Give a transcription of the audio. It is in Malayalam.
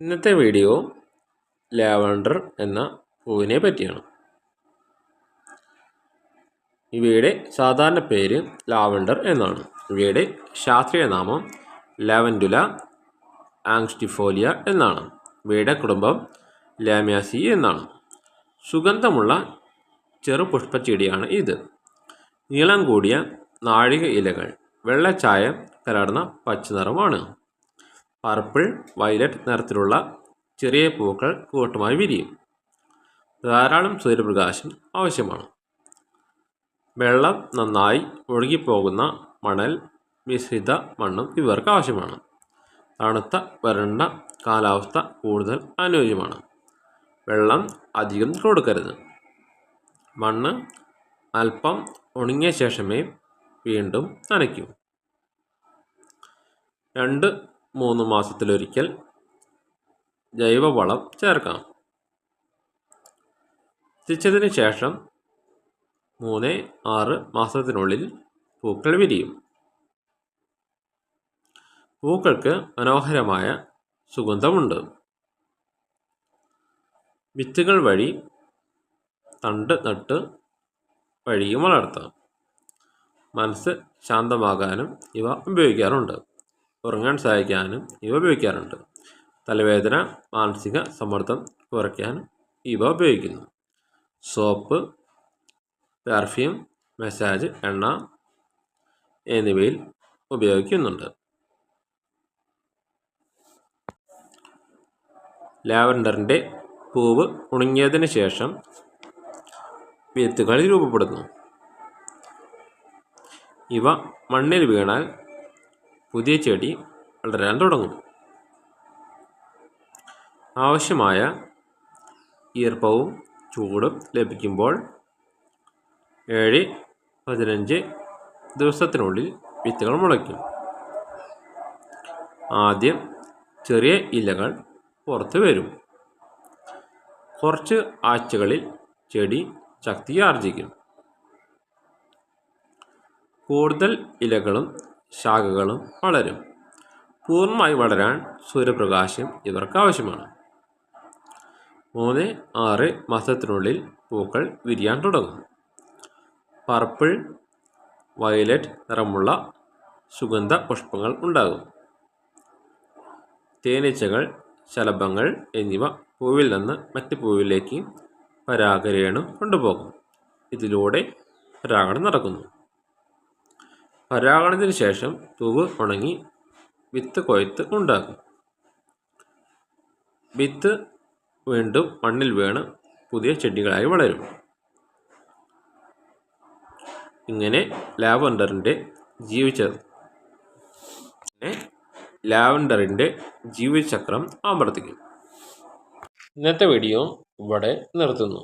ഇന്നത്തെ വീഡിയോ ലാവണ്ടർ എന്ന പൂവിനെ പറ്റിയാണ്. ഇവയുടെ സാധാരണ പേര് ലാവണ്ടർ എന്നാണ്. ഇവയുടെ ശാസ്ത്രീയ നാമം ലാവൻഡുല ആങ്സ്റ്റിഫോലിയ എന്നാണ്. ഇവയുടെ കുടുംബം ലാമിയാസി എന്നാണ്. സുഗന്ധമുള്ള ചെറുപുഷ്പച്ചെടിയാണ് ഇത്. നീളം കൂടിയ നാഴിക ഇലകൾ വെള്ളച്ചായം കലർന്ന പച്ച നിറമാണ്. പർപ്പിൾ വയലറ്റ് നിറത്തിലുള്ള ചെറിയ പൂക്കൾ കൂട്ടമായി വിരിയും. ധാരാളം സൂര്യപ്രകാശം ആവശ്യമാണ്. വെള്ളം നന്നായി ഒഴുകിപ്പോകുന്ന മണൽ മിശ്രിത മണ്ണും ഇവർക്ക് ആവശ്യമാണ്. തണുത്ത വരണ്ട കാലാവസ്ഥ കൂടുതൽ അനുയോജ്യമാണ്. വെള്ളം അധികം കൊടുക്കരുത്. മണ്ണ് അല്പം ഉണങ്ങിയ ശേഷമേ വീണ്ടും നനയ്ക്കൂ. 2-3 മാസത്തിലൊരിക്കൽ ജൈവവളം ചേർക്കാം. എത്തിച്ചതിന് ശേഷം 3-6 മാസത്തിനുള്ളിൽ പൂക്കൾ വിരിയും. പൂക്കൾക്ക് മനോഹരമായ സുഗന്ധമുണ്ട്. വിത്തുകൾ വഴി തണ്ട് നട്ട് വഴിയും വളർത്താം. മനസ്സ് ശാന്തമാകാനും ഇവ ഉപയോഗിക്കാറുണ്ട്. ഉറങ്ങാൻ സഹായിക്കാനും ഇവ ഉപയോഗിക്കാറുണ്ട്. തലവേദന, മാനസിക സമ്മർദ്ദം കുറയ്ക്കാനും ഇവ ഉപയോഗിക്കുന്നു. സോപ്പ്, പെർഫ്യൂം, മസാജ് എണ്ണ എന്നിവയിൽ ഉപയോഗിക്കുന്നുണ്ട്. ലാവൻഡറിൻ്റെ പൂവ് ഉണങ്ങിയതിന് ശേഷം വിത്തുകൾ രൂപപ്പെടുന്നു. ഇവ മണ്ണിൽ വീണാൽ പുതിയ ചെടി വളരാൻ തുടങ്ങും. ആവശ്യമായ ഈർപ്പവും ചൂടും ലഭിക്കുമ്പോൾ 7-15 ദിവസത്തിനുള്ളിൽ വിത്തുകൾ മുളയ്ക്കും. ആദ്യം ചെറിയ ഇലകൾ പുറത്തു വരും. കുറച്ച് ആഴ്ചകളിൽ ചെടി ശക്തി ആർജിക്കും. കൂടുതൽ ഇലകളും ശാഖകളും വളരും. പൂർണ്ണമായി വളരാൻ സൂര്യപ്രകാശം ഇവർക്ക് ആവശ്യമാണ്. 3-6 മാസത്തിനുള്ളിൽ പൂക്കൾ വിരിയാൻ തുടങ്ങും. പർപ്പിൾ വയലറ്റ് നിറമുള്ള സുഗന്ധ പുഷ്പങ്ങൾ ഉണ്ടാകും. തേനീച്ചകൾ, ശലഭങ്ങൾ എന്നിവ പൂവിൽ നിന്ന് മറ്റ് പൂവിലേക്ക് പരാഗരേണു കൊണ്ടുപോകും. ഇതിലൂടെ പരാഗണം നടക്കുന്നു. പരാഗണത്തിന് ശേഷം പൂവ് ഉണങ്ങി വിത്ത് കൊയ്ത്ത് ഉണ്ടാകും. വിത്ത് വീണ്ടും മണ്ണിൽ വീണ് പുതിയ ചെടികളായി വളരും. ഇങ്ങനെ ലാവൻഡറിൻ്റെ ജീവിതചക്രം ആവർത്തിക്കും. ഇന്നത്തെ വീഡിയോ ഇവിടെ നിർത്തുന്നു.